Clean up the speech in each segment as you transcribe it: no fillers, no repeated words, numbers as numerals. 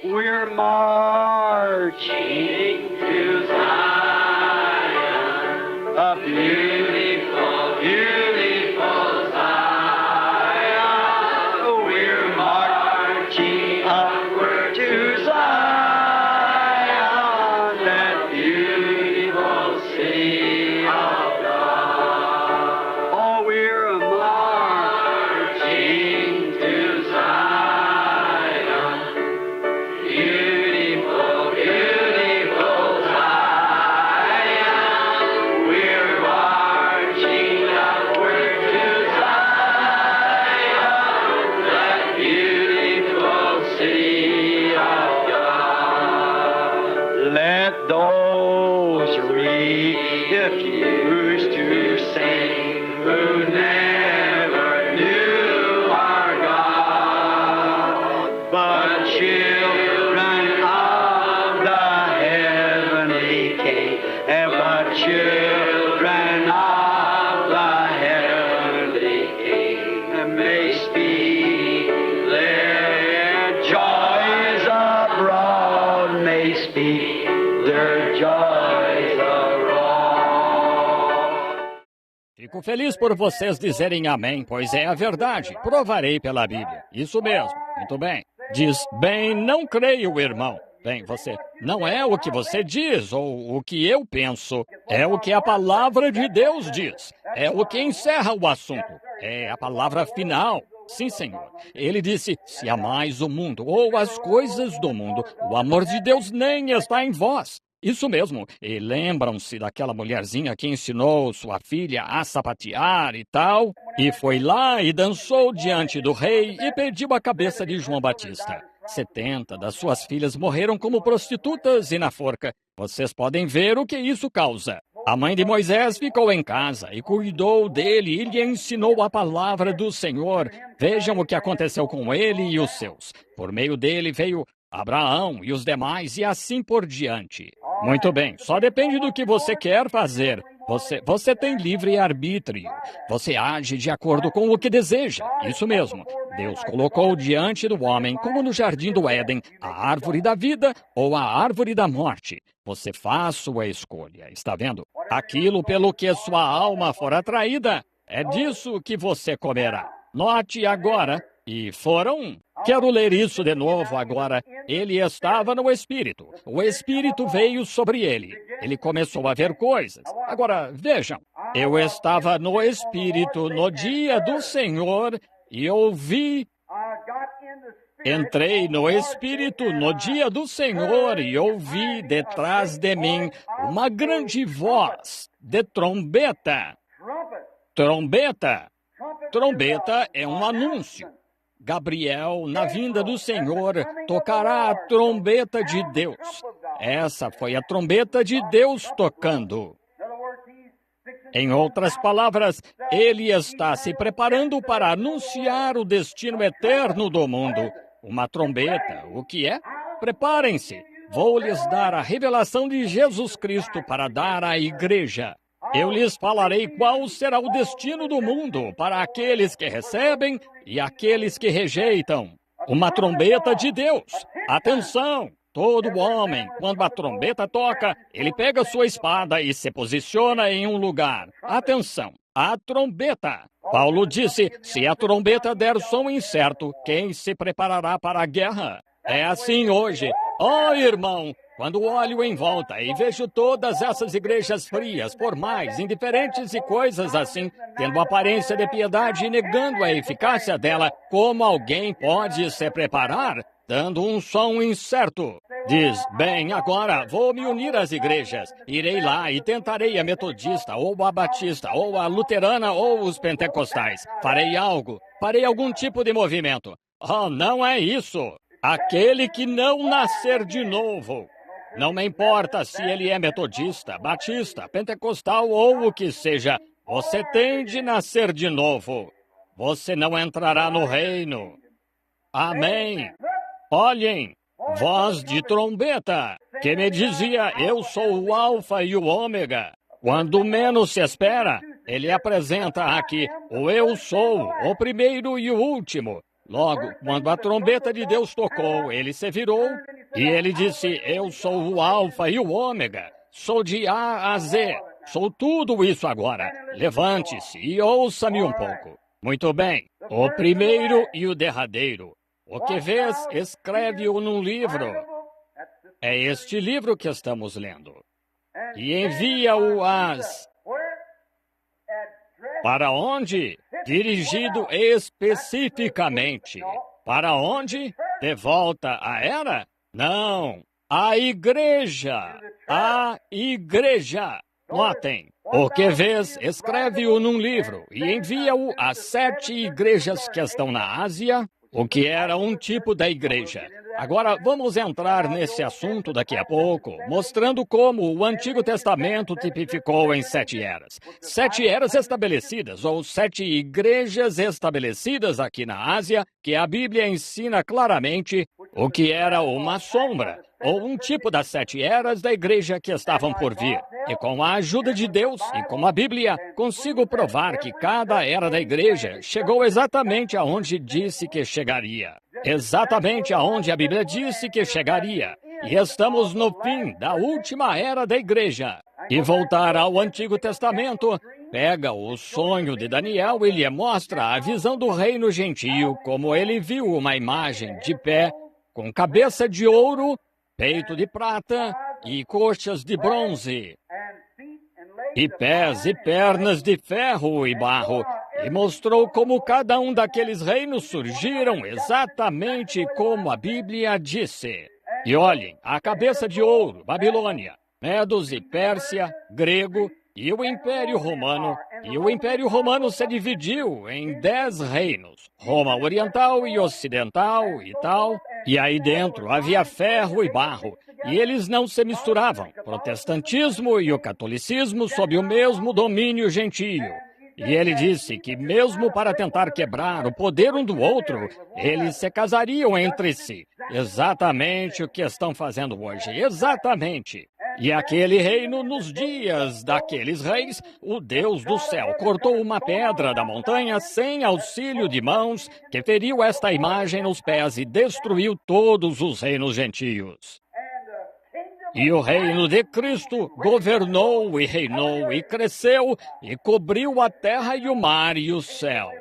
We're marching to Zion, a beautiful, beautiful Zion. We're marching upward to Zion, that beautiful city of God. Oh, we're marching to Zion, beautiful, beautiful Zion. We're marching upward to Zion, that beautiful city of God. Let those refuse to sing who never knew our God, but children of the heavenly King, and but children of the heavenly King, and may speak their joys abroad, may speak their joys abroad. Fico feliz por vocês dizerem amém, pois é a verdade. Provarei pela Bíblia. Isso mesmo. Muito bem. Diz, bem, não creio, irmão. Bem, você, não é o que você diz ou o que eu penso. É o que a palavra de Deus diz. É o que encerra o assunto. É a palavra final. Sim, Senhor. Ele disse, se amais o mundo ou as coisas do mundo, o amor de Deus nem está em vós. Isso mesmo. E lembram-se daquela mulherzinha que ensinou sua filha a sapatear e tal, e foi lá e dançou diante do rei e pediu a cabeça de João Batista. 70 das suas filhas morreram como prostitutas e na forca. Vocês podem ver o que isso causa. A mãe de Moisés ficou em casa e cuidou dele e lhe ensinou a palavra do Senhor. Vejam o que aconteceu com ele e os seus. Por meio dele veio Abraão e os demais e assim por diante. Muito bem, só depende do que você quer fazer. Você tem livre arbítrio. Você age de acordo com o que deseja. Isso mesmo. Deus colocou diante do homem, como no jardim do Éden, a árvore da vida ou a árvore da morte. Você faz sua escolha, está vendo? Aquilo pelo que sua alma for atraída, é disso que você comerá. Note agora, e foram... Quero ler isso de novo agora. Ele estava no Espírito. O Espírito veio sobre ele. Ele começou a ver coisas. Agora, vejam. Eu estava no Espírito no dia do Senhor e ouvi... Entrei no Espírito no dia do Senhor e ouvi detrás de mim uma grande voz de trombeta. Trombeta. Trombeta é um anúncio. Gabriel, na vinda do Senhor, tocará a trombeta de Deus. Essa foi a trombeta de Deus tocando. Em outras palavras, ele está se preparando para anunciar o destino eterno do mundo. Uma trombeta, o que é? Preparem-se. Vou lhes dar a revelação de Jesus Cristo para dar à igreja. Eu lhes falarei qual será o destino do mundo para aqueles que recebem e aqueles que rejeitam. Uma trombeta de Deus. Atenção! Todo homem, quando a trombeta toca, ele pega sua espada e se posiciona em um lugar. Atenção! A trombeta. Paulo disse, se a trombeta der som incerto, quem se preparará para a guerra? É assim hoje. Oh, irmão! Quando olho em volta e vejo todas essas igrejas frias, formais, indiferentes e coisas assim, tendo aparência de piedade e negando a eficácia dela, como alguém pode se preparar? Dando um som incerto. Diz, bem, agora vou me unir às igrejas. Irei lá e tentarei a metodista, ou a batista, ou a luterana, ou os pentecostais. Farei algo. Farei algum tipo de movimento. Oh, não é isso. Aquele que não nascer de novo. Não me importa se ele é metodista, batista, pentecostal ou o que seja. Você tem de nascer de novo. Você não entrará no reino. Amém. Olhem, voz de trombeta, que me dizia, eu sou o alfa e o ômega. Quando menos se espera, ele apresenta aqui o eu sou, o primeiro e o último. Logo, quando a trombeta de Deus tocou, ele se virou e ele disse: eu sou o Alfa e o Ômega, sou de A a Z, sou tudo isso agora. Levante-se e ouça-me um pouco. Muito bem, o primeiro e o derradeiro. O que vês, escreve-o num livro. É este livro que estamos lendo. E envia-o para onde? Dirigido especificamente. Para onde? De volta à era? Não. A igreja. A igreja. Notem. O que vês, escreve-o num livro e envia-o às 7 igrejas que estão na Ásia, o que era um tipo da igreja. Agora, vamos entrar nesse assunto daqui a pouco, mostrando como o Antigo Testamento tipificou em 7 eras. 7 eras estabelecidas, ou 7 igrejas estabelecidas aqui na Ásia, que a Bíblia ensina claramente o que era uma sombra, ou um tipo das 7 eras da igreja que estavam por vir. E com a ajuda de Deus e com a Bíblia, consigo provar que cada era da igreja chegou exatamente aonde disse que chegaria. Exatamente aonde a Bíblia disse que chegaria. E estamos no fim da última era da igreja. E voltar ao Antigo Testamento, pega o sonho de Daniel e lhe mostra a visão do reino gentio, como ele viu uma imagem de pé, com cabeça de ouro, peito de prata e coxas de bronze, e pés e pernas de ferro e barro, e mostrou como cada um daqueles reinos surgiram exatamente como a Bíblia disse. E olhem, a cabeça de ouro, Babilônia, Medos e Pérsia, grego, e o Império Romano. E o Império Romano se dividiu em 10 reinos, Roma Oriental e Ocidental e tal. E aí dentro havia ferro e barro, e eles não se misturavam, protestantismo e o catolicismo sob o mesmo domínio gentio. E ele disse que mesmo para tentar quebrar o poder um do outro, eles se casariam entre si. Exatamente o que estão fazendo hoje, exatamente. E aquele reino, nos dias daqueles reis, o Deus do céu cortou uma pedra da montanha sem auxílio de mãos, que feriu esta imagem nos pés e destruiu todos os reinos gentios. E o reino de Cristo governou e reinou e cresceu e cobriu a terra e o mar e o céu.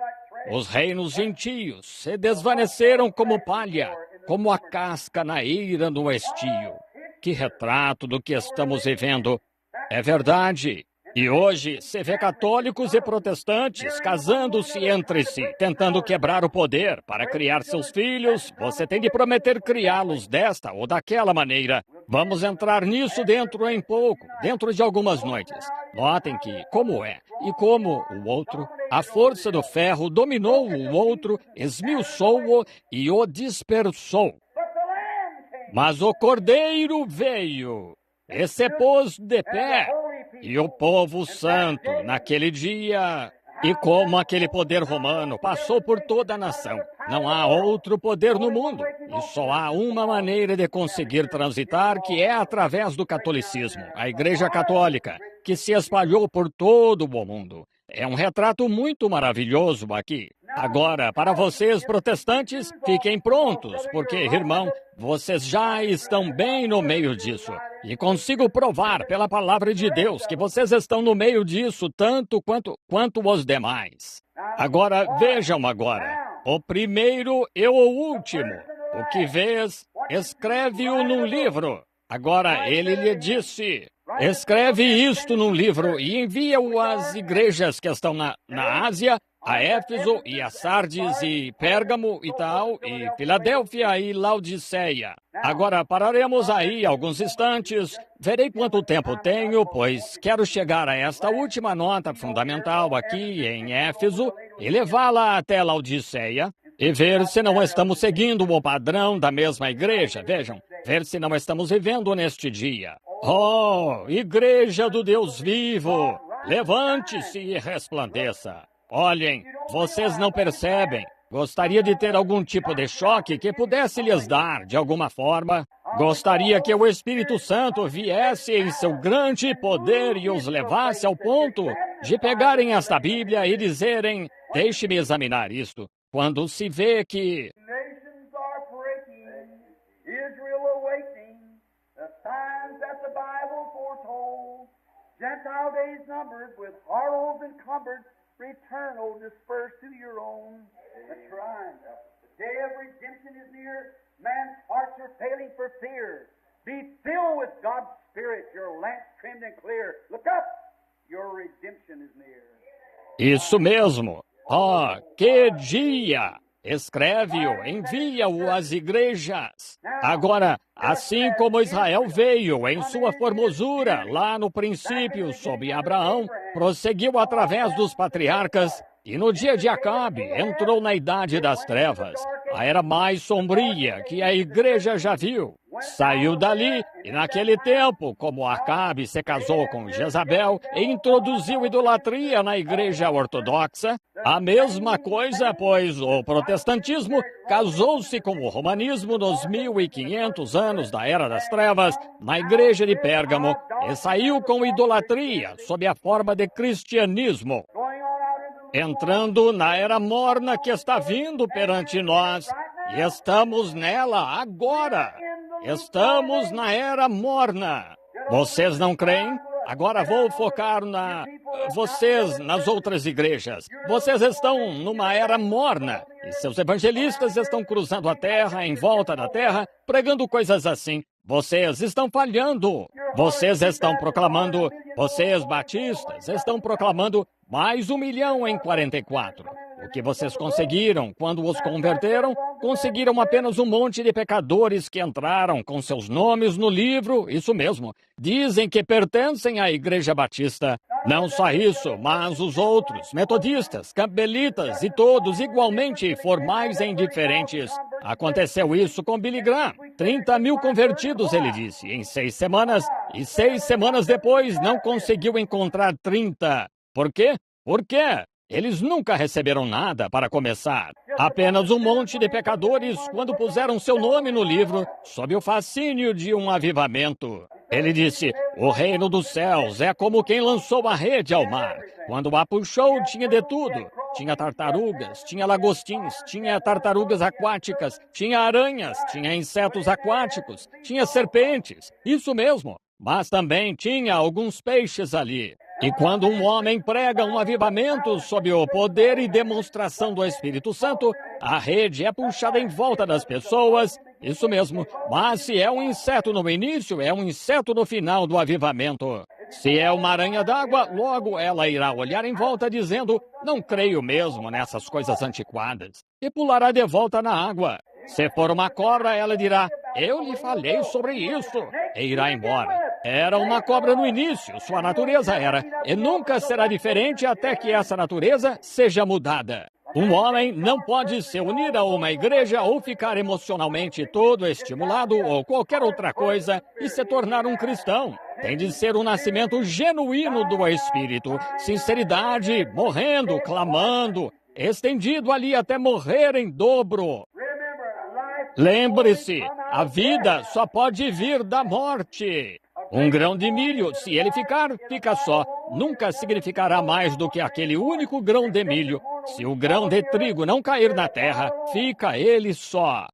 Os reinos gentios se desvaneceram como palha, como a casca na eira no estio. Que retrato do que estamos vivendo. É verdade. E hoje se vê católicos e protestantes casando-se entre si, tentando quebrar o poder para criar seus filhos. Você tem de prometer criá-los desta ou daquela maneira. Vamos entrar nisso dentro de algumas noites. Notem que, como é, e como o outro, a força do ferro dominou o outro, esmiuçou-o e o dispersou. Mas o Cordeiro veio e se pôs de pé, e o povo santo, naquele dia, e como aquele poder romano passou por toda a nação, não há outro poder no mundo, e só há uma maneira de conseguir transitar, que é através do catolicismo, a Igreja Católica, que se espalhou por todo o mundo. É um retrato muito maravilhoso aqui. Agora, para vocês protestantes, fiquem prontos, porque, irmão, vocês já estão bem no meio disso. E consigo provar pela palavra de Deus que vocês estão no meio disso tanto quanto os demais. Agora, vejam agora. O primeiro e o último. O que vês, escreve-o num livro. Agora, ele lhe disse... Escreve isto num livro e envia-o às igrejas que estão na Ásia, a Éfeso e a Sardes e Pérgamo e tal, e Filadélfia e Laodiceia. Agora pararemos aí alguns instantes, verei quanto tempo tenho, pois quero chegar a esta última nota fundamental aqui em Éfeso e levá-la até Laodiceia e ver se não estamos seguindo o padrão da mesma igreja. Vejam, ver se não estamos vivendo neste dia. Oh, igreja do Deus vivo, levante-se e resplandeça. Olhem, vocês não percebem. Gostaria de ter algum tipo de choque que pudesse lhes dar, de alguma forma. Gostaria que o Espírito Santo viesse em seu grande poder e os levasse ao ponto de pegarem esta Bíblia e dizerem, deixe-me examinar isto. quando se vê que Nations are breaking, Israel awakening, the signs that the Bible foretold. Gentile days numbered, with horrors encumbered, return, O dispersed to your own. That's right. The day of redemption is near. Man's hearts are failing for fear. Be filled with God's Spirit, your lamps trimmed and clear. Look up, your redemption is near. isso mesmo. Oh, que dia! Escreve-o, envia-o às igrejas. Agora, assim como Israel veio em sua formosura, lá no princípio, sob Abraão, prosseguiu através dos patriarcas, e no dia de Acabe entrou na idade das trevas, a era mais sombria que a igreja já viu. Saiu dali, e naquele tempo, como Acabe se casou com Jezabel e introduziu idolatria na igreja ortodoxa, a mesma coisa, pois o protestantismo casou-se com o romanismo nos 1500 anos da Era das Trevas, na igreja de Pérgamo, e saiu com idolatria sob a forma de cristianismo, entrando na Era Morna que está vindo perante nós, e estamos nela agora. Estamos na Era Morna. Vocês não creem? Agora vou focar vocês nas outras igrejas. Vocês estão numa Era Morna e seus evangelistas estão cruzando a terra, em volta da terra, pregando coisas assim. Vocês estão falhando. Vocês estão proclamando, vocês batistas estão proclamando mais 1 milhão em 44. O que vocês conseguiram quando os converteram? Conseguiram apenas um monte de pecadores que entraram com seus nomes no livro, isso mesmo. Dizem que pertencem à Igreja Batista. Não só isso, mas os outros, metodistas, campbelitas e todos igualmente formais e indiferentes. Aconteceu isso com Billy Graham. 30 mil convertidos, ele disse, em 6 semanas, e 6 semanas depois não conseguiu encontrar 30. Por quê? Por quê? Eles nunca receberam nada para começar. Apenas um monte de pecadores quando puseram seu nome no livro, sob o fascínio de um avivamento. Ele disse, o reino dos céus é como quem lançou a rede ao mar. Quando a puxou, tinha de tudo. Tinha tartarugas, tinha lagostins, tinha tartarugas aquáticas, tinha aranhas, tinha insetos aquáticos, tinha serpentes. Isso mesmo. Mas também tinha alguns peixes ali. E quando um homem prega um avivamento sob o poder e demonstração do Espírito Santo, a rede é puxada em volta das pessoas, isso mesmo. Mas se é um inseto no início, é um inseto no final do avivamento. Se é uma aranha d'água, logo ela irá olhar em volta dizendo, não creio mesmo nessas coisas antiquadas, e pulará de volta na água. Se for uma cobra, ela dirá, eu lhe falei sobre isso, e irá embora. Era uma cobra no início, sua natureza era, e nunca será diferente até que essa natureza seja mudada. Um homem não pode se unir a uma igreja ou ficar emocionalmente todo estimulado ou qualquer outra coisa e se tornar um cristão. Tem de ser um nascimento genuíno do Espírito, sinceridade, morrendo, clamando, estendido ali até morrer em dobro. Lembre-se, a vida só pode vir da morte. Um grão de milho, se ele ficar, fica só. Nunca significará mais do que aquele único grão de milho. Se o grão de trigo não cair na terra, fica ele só.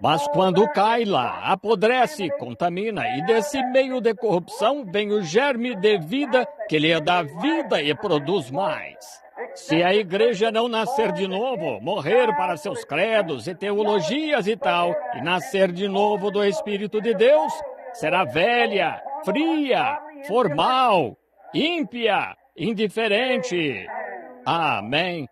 Mas quando cai lá, apodrece, contamina, e desse meio de corrupção vem o germe de vida que lhe dá vida e produz mais. Se a igreja não nascer de novo, morrer para seus credos e teologias e tal, e nascer de novo do Espírito de Deus, será velha, fria, formal, ímpia, indiferente. Amém.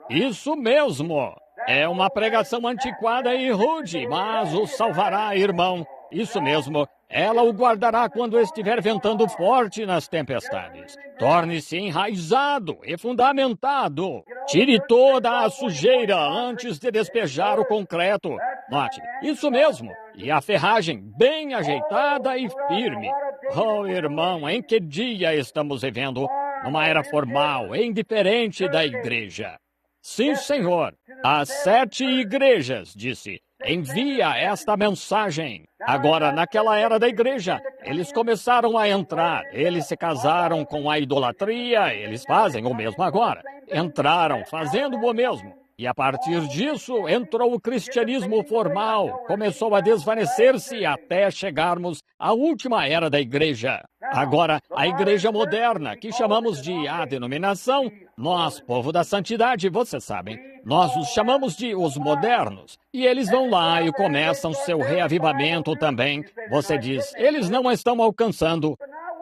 Isso mesmo. É uma pregação antiquada e rude, mas o salvará, irmão. Isso mesmo. Ela o guardará quando estiver ventando forte nas tempestades. Torne-se enraizado e fundamentado. Tire toda a sujeira antes de despejar o concreto. Note, isso mesmo. E a ferragem bem ajeitada e firme. Oh, irmão, em que dia estamos vivendo? Numa era formal e indiferente da igreja. Sim, Senhor. As 7 igrejas, disse, envia esta mensagem. Agora, naquela era da igreja, eles começaram a entrar. Eles se casaram com a idolatria. Eles fazem o mesmo agora. Entraram fazendo o mesmo. E a partir disso, entrou o cristianismo formal, começou a desvanecer-se até chegarmos à última era da igreja. Agora, a igreja moderna, que chamamos de a denominação, nós, povo da santidade, vocês sabem, nós os chamamos de os modernos. E eles vão lá e começam seu reavivamento também. Você diz, eles não estão alcançando.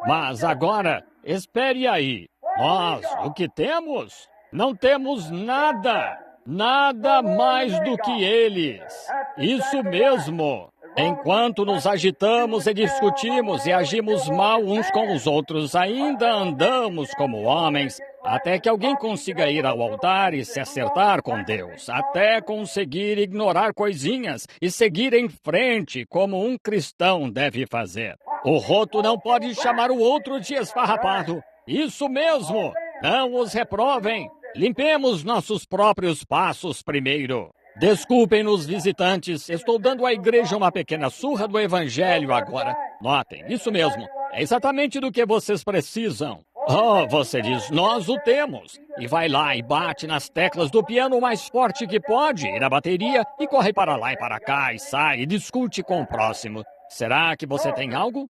Mas agora, espere aí. Nós, o que temos? Não temos nada. Nada mais do que eles. Isso mesmo. Enquanto nos agitamos e discutimos e agimos mal uns com os outros, ainda andamos como homens, até que alguém consiga ir ao altar e se acertar com Deus, até conseguir ignorar coisinhas e seguir em frente como um cristão deve fazer. O roto não pode chamar o outro de esfarrapado. Isso mesmo. Não os reprovem. Limpemos nossos próprios passos primeiro. Desculpem-nos, visitantes, estou dando à igreja uma pequena surra do Evangelho agora. Notem, isso mesmo, é exatamente do que vocês precisam. Oh, você diz, nós o temos. E vai lá e bate nas teclas do piano o mais forte que pode, e na bateria, e corre para lá e para cá, e sai, e discute com o próximo. Será que você tem algo?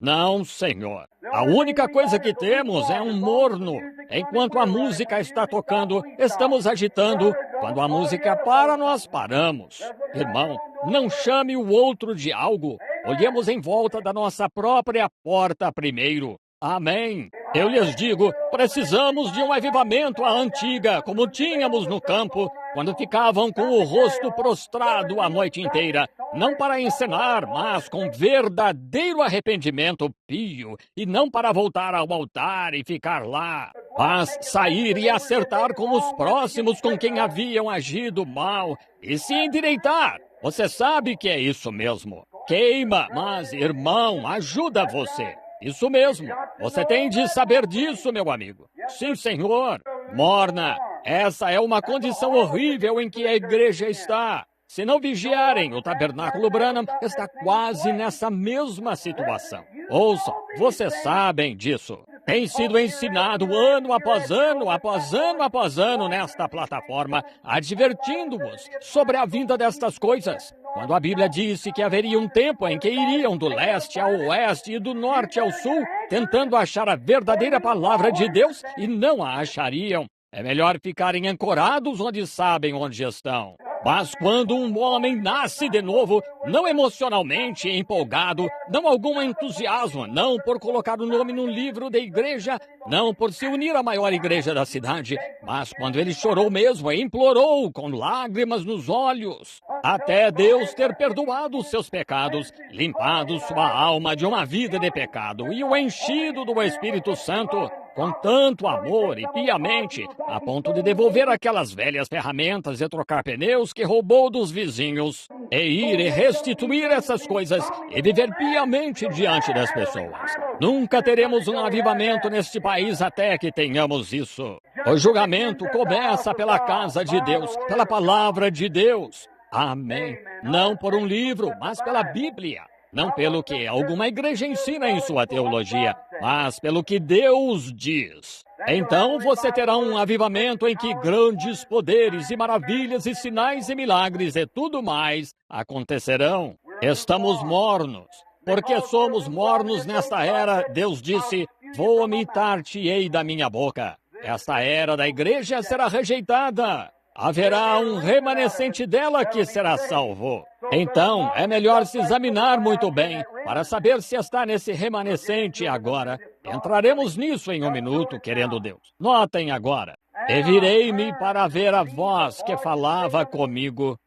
Não, senhor. A única coisa que temos é um morno. Enquanto a música está tocando, estamos agitando. Quando a música para, nós paramos. Irmão, não chame o outro de algo. Olhemos em volta da nossa própria porta primeiro. Amém. Eu lhes digo, precisamos de um avivamento à antiga, como tínhamos no campo, quando ficavam com o rosto prostrado a noite inteira, não para encenar, mas com verdadeiro arrependimento pio, e não para voltar ao altar e ficar lá, mas sair e acertar com os próximos com quem haviam agido mal, e se endireitar. Você sabe que é isso mesmo. Queima, mas, irmão, ajuda você. Isso mesmo. Você tem de saber disso, meu amigo. Sim, senhor. Morna, essa é uma condição horrível em que a igreja está. Se não vigiarem, o Tabernáculo Branham está quase nessa mesma situação. Ouçam, vocês sabem disso. Tem sido ensinado ano após ano, após ano após ano nesta plataforma, advertindo-os sobre a vinda destas coisas. Quando a Bíblia disse que haveria um tempo em que iriam do leste ao oeste e do norte ao sul, tentando achar a verdadeira palavra de Deus e não a achariam. É melhor ficarem ancorados onde sabem onde estão. Mas quando um homem nasce de novo, não emocionalmente empolgado, não algum entusiasmo, não por colocar o nome num livro da igreja, não por se unir à maior igreja da cidade, mas quando ele chorou mesmo e implorou com lágrimas nos olhos, até Deus ter perdoado os seus pecados, limpado sua alma de uma vida de pecado e o enchido do Espírito Santo, com tanto amor e piamente, a ponto de devolver aquelas velhas ferramentas e trocar pneus que roubou dos vizinhos, e ir e restituir essas coisas e viver piamente diante das pessoas. Nunca teremos um avivamento neste país até que tenhamos isso. O julgamento começa pela casa de Deus, pela palavra de Deus. Amém. Não por um livro, mas pela Bíblia. Não pelo que alguma igreja ensina em sua teologia, mas pelo que Deus diz. Então você terá um avivamento em que grandes poderes e maravilhas e sinais e milagres e tudo mais acontecerão. Estamos mornos. Porque somos mornos nesta era, Deus disse, vomitar-te-ei da minha boca. Esta era da igreja será rejeitada. Haverá um remanescente dela que será salvo. Então, é melhor se examinar muito bem para saber se está nesse remanescente agora. Entraremos nisso em um minuto, querendo Deus. Notem agora. E virei-me para ver a voz que falava comigo.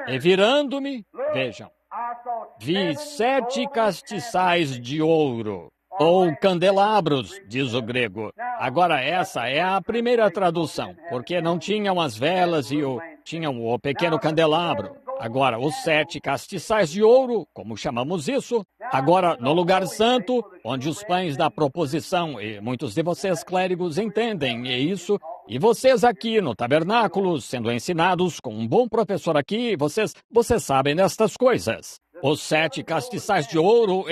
E virando-me, vejam, vi 7 castiçais de ouro. Ou candelabros, diz o grego. Agora, essa é a primeira tradução, porque não tinham as velas e tinham o pequeno candelabro. Agora, os 7 castiçais de ouro, como chamamos isso. Agora, no lugar santo, onde os pães da proposição, e muitos de vocês clérigos entendem isso, e vocês aqui no tabernáculo, sendo ensinados com um bom professor aqui, vocês sabem destas coisas. Os 7 castiçais de ouro,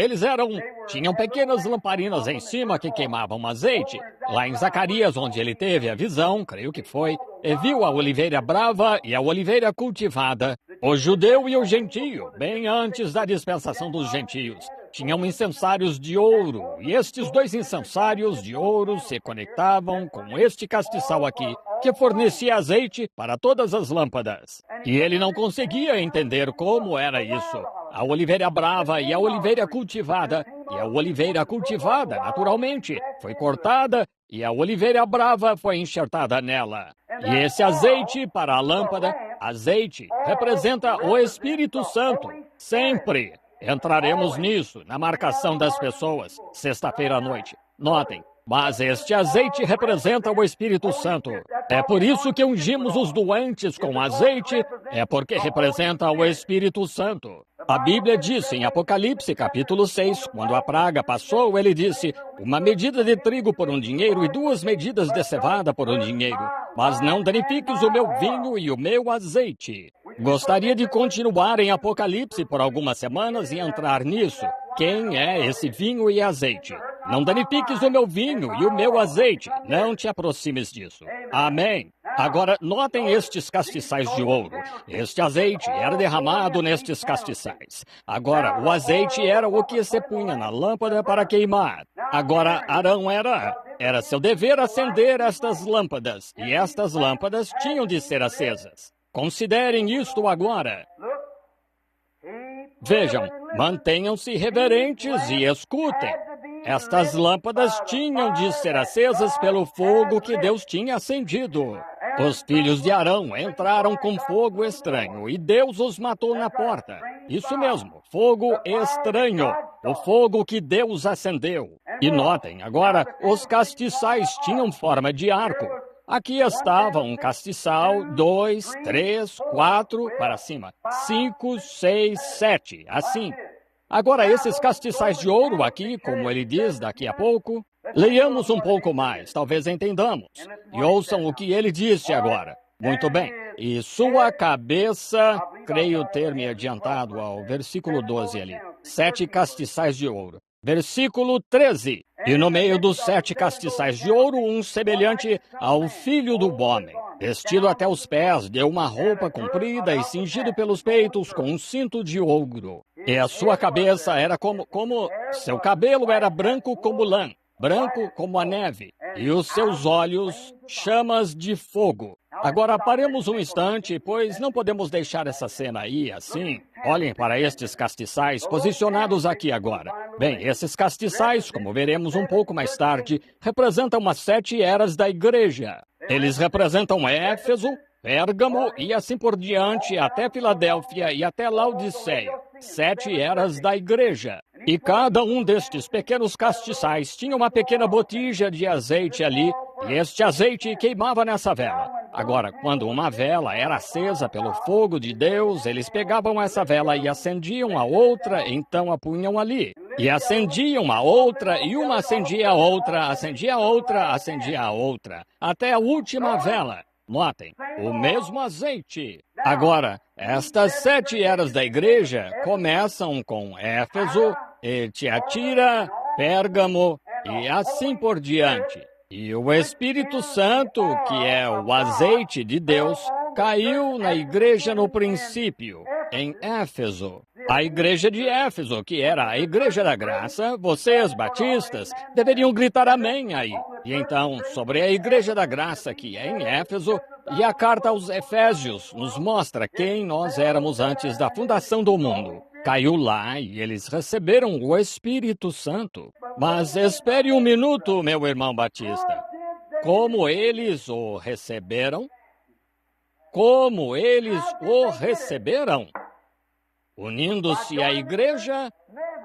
tinham pequenas lamparinas em cima que queimavam azeite. Lá em Zacarias, onde ele teve a visão, creio que foi, e viu a oliveira brava e a oliveira cultivada, o judeu e o gentio, bem antes da dispensação dos gentios. Tinham incensários de ouro, e estes dois incensários de ouro se conectavam com este castiçal aqui, que fornecia azeite para todas as lâmpadas. E ele não conseguia entender como era isso. A oliveira brava e a oliveira cultivada, e a oliveira cultivada, naturalmente, foi cortada, e a oliveira brava foi enxertada nela. E esse azeite para a lâmpada, azeite, representa o Espírito Santo, sempre. Entraremos nisso, na marcação das pessoas, sexta-feira à noite. Notem, mas este azeite representa o Espírito Santo. É por isso que ungimos os doentes com azeite, é porque representa o Espírito Santo. A Bíblia diz em Apocalipse, capítulo 6, quando a praga passou, ele disse, 1 medida de trigo por 1 dinheiro e 2 medidas de cevada por 1 dinheiro. Mas não danifiques o meu vinho e o meu azeite. Gostaria de continuar em Apocalipse por algumas semanas e entrar nisso. Quem é esse vinho e azeite? Não danifiques o meu vinho e o meu azeite. Não te aproximes disso. Amém. Agora, notem estes castiçais de ouro. Este azeite era derramado nestes castiçais. Agora, o azeite era o que se punha na lâmpada para queimar. Agora, Arão era seu dever acender estas lâmpadas. E estas lâmpadas tinham de ser acesas. Considerem isto agora. Vejam, mantenham-se reverentes e escutem. Estas lâmpadas tinham de ser acesas pelo fogo que Deus tinha acendido. Os filhos de Arão entraram com fogo estranho e Deus os matou na porta. Isso mesmo, fogo estranho, o fogo que Deus acendeu. E notem, agora, os castiçais tinham forma de arco. Aqui estava um castiçal, 2, 3, 4, para cima, 5, 6, 7, assim. Agora, esses castiçais de ouro aqui, como ele diz daqui a pouco, leiamos um pouco mais, talvez entendamos. E ouçam o que ele disse agora. Muito bem. E sua cabeça, creio ter me adiantado ao versículo 12 ali. 7 castiçais de ouro. Versículo 13. E no meio dos 7 castiçais de ouro, um semelhante ao filho do homem, vestido até os pés, de uma roupa comprida e cingido pelos peitos com um cinto de ouro. E a sua cabeça era como seu cabelo era branco como lã, branco como a neve, e os seus olhos chamas de fogo. Agora paremos um instante, pois não podemos deixar essa cena aí assim. Olhem para estes castiçais posicionados aqui agora. Bem, esses castiçais, como veremos um pouco mais tarde, representam as 7 eras da igreja. Eles representam Éfeso, Pérgamo e assim por diante, até Filadélfia e até Laodiceia. 7 eras da igreja. E cada um destes pequenos castiçais tinha uma pequena botija de azeite ali, e este azeite queimava nessa vela. Agora, quando uma vela era acesa pelo fogo de Deus, eles pegavam essa vela e acendiam a outra, então a punham ali. E acendiam a outra, e uma acendia a outra, acendia a outra, acendia a outra, até a última vela. Notem, o mesmo azeite. Agora, estas 7 eras da igreja começam com Éfeso, e Tiatira, Pérgamo e assim por diante. E o Espírito Santo, que é o azeite de Deus, caiu na igreja no princípio, em Éfeso. A igreja de Éfeso, que era a igreja da graça, vocês, batistas, deveriam gritar amém aí. E então, sobre a igreja da graça, que é em Éfeso, e a carta aos Efésios nos mostra quem nós éramos antes da fundação do mundo. Caiu lá e eles receberam o Espírito Santo. Mas espere um minuto, meu irmão Batista. Como eles o receberam? Como eles o receberam? Unindo-se à igreja?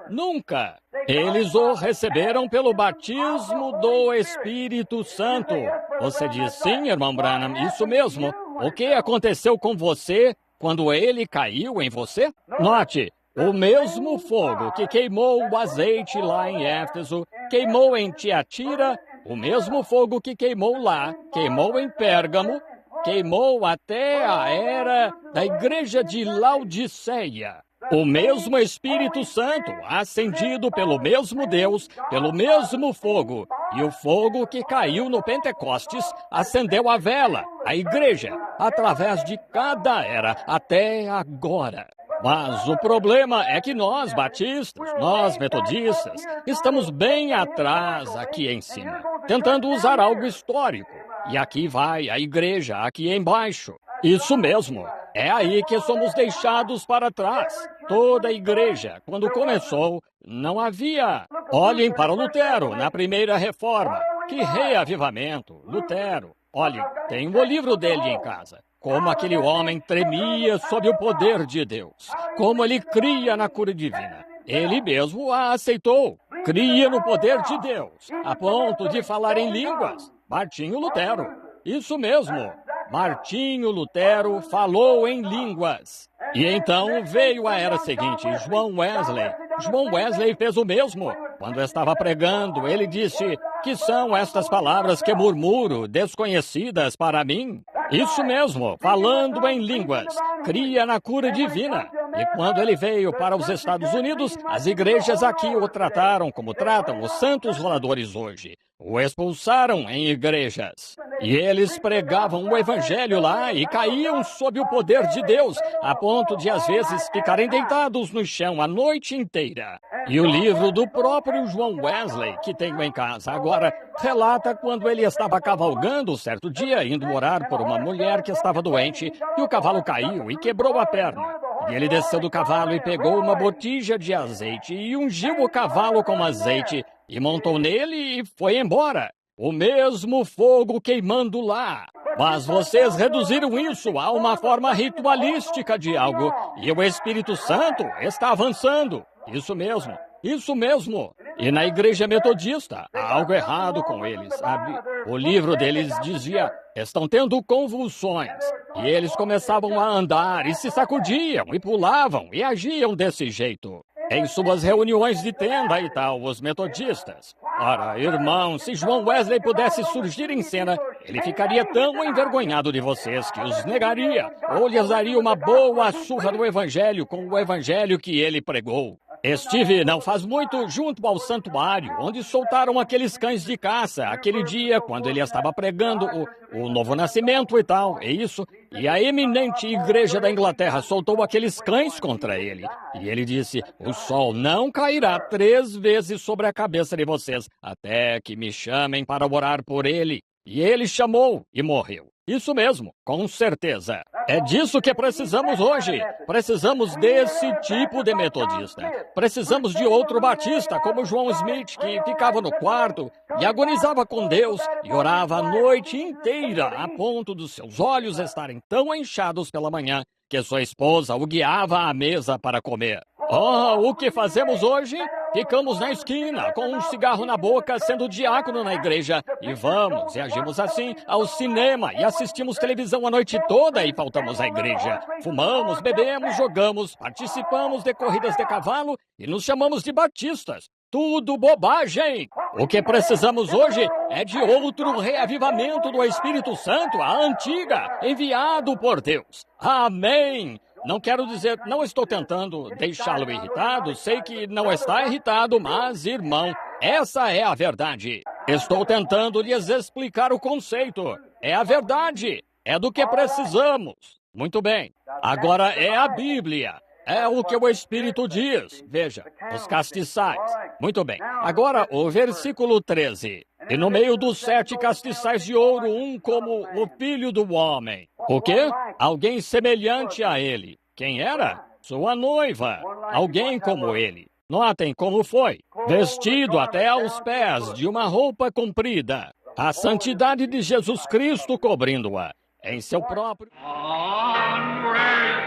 Nunca. Eles o receberam pelo batismo do Espírito Santo. Você diz, sim, irmão Branham, isso mesmo. O que aconteceu com você quando ele caiu em você? Note, o mesmo fogo que queimou o azeite lá em Éfeso, queimou em Tiatira, o mesmo fogo que queimou lá, queimou em Pérgamo, queimou até a era da igreja de Laodiceia. O mesmo Espírito Santo, acendido pelo mesmo Deus, pelo mesmo fogo. E o fogo que caiu no Pentecostes acendeu a vela, a igreja, através de cada era até agora. Mas o problema é que nós, batistas, nós, metodistas, estamos bem atrás aqui em cima, tentando usar algo histórico. E aqui vai a igreja, aqui embaixo. Isso mesmo, é aí que somos deixados para trás. Toda a igreja, quando começou, não havia. Olhem para Lutero, na primeira reforma. Que reavivamento, Lutero. Olhem, tenho o livro dele em casa. Como aquele homem tremia sob o poder de Deus. Como ele cria na cura divina. Ele mesmo a aceitou. Cria no poder de Deus, a ponto de falar em línguas. Martinho Lutero. Isso mesmo. Martinho Lutero falou em línguas. E então veio a era seguinte, João Wesley. João Wesley fez o mesmo. Quando estava pregando, ele disse: "Que são estas palavras que murmuro, desconhecidas para mim?" Isso mesmo, falando em línguas, cria na cura divina. E quando ele veio para os Estados Unidos, as igrejas aqui o trataram como tratam os santos roladores hoje. O expulsaram em igrejas. E eles pregavam o evangelho lá e caíam sob o poder de Deus, a ponto de, às vezes, ficarem deitados no chão a noite inteira. E o livro do próprio João Wesley, que tenho em casa agora, relata quando ele estava cavalgando certo dia, indo orar por uma mulher que estava doente, e o cavalo caiu e quebrou a perna. E ele desceu do cavalo e pegou uma botija de azeite e ungiu o cavalo com azeite e montou nele e foi embora. O mesmo fogo queimando lá. Mas vocês reduziram isso a uma forma ritualística de algo e o Espírito Santo está avançando. Isso mesmo, isso mesmo. E na igreja metodista, há algo errado com eles, sabe? O livro deles dizia: estão tendo convulsões. E eles começavam a andar e se sacudiam e pulavam e agiam desse jeito. Em suas reuniões de tenda e tal, os metodistas. Ora, irmão, se João Wesley pudesse surgir em cena, ele ficaria tão envergonhado de vocês que os negaria, ou lhes daria uma boa surra do evangelho com o evangelho que ele pregou. Estive, não faz muito, junto ao santuário, onde soltaram aqueles cães de caça, aquele dia, quando ele estava pregando o novo nascimento e tal, é isso. E a eminente igreja da Inglaterra soltou aqueles cães contra ele. E ele disse: o sol não cairá 3 vezes sobre a cabeça de vocês, até que me chamem para orar por ele. E ele chamou e morreu. Isso mesmo, com certeza. É disso que precisamos hoje. Precisamos desse tipo de metodista. Precisamos de outro batista, como João Smith, que ficava no quarto e agonizava com Deus e orava a noite inteira, a ponto dos seus olhos estarem tão inchados pela manhã que sua esposa o guiava à mesa para comer. Oh, o que fazemos hoje? Ficamos na esquina, com um cigarro na boca, sendo diácono na igreja. E vamos, e agimos assim, ao cinema, e assistimos televisão a noite toda e faltamos à igreja. Fumamos, bebemos, jogamos, participamos de corridas de cavalo e nos chamamos de batistas. Tudo bobagem! O que precisamos hoje é de outro reavivamento do Espírito Santo, a antiga, enviado por Deus. Amém! Não quero dizer, não estou tentando deixá-lo irritado, sei que não está irritado, mas, irmão, essa é a verdade. Estou tentando lhes explicar o conceito. É a verdade, é do que precisamos. Muito bem, agora é a Bíblia. É o que o Espírito diz. Veja, os castiçais. Muito bem. Agora, o versículo 13. E no meio dos 7 castiçais de ouro, um como o filho do homem. O quê? Alguém semelhante a ele. Quem era? Sua noiva. Alguém como ele. Notem como foi. Vestido até aos pés de uma roupa comprida. A santidade de Jesus Cristo cobrindo-a. Em seu próprio... Onward,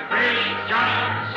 Christians,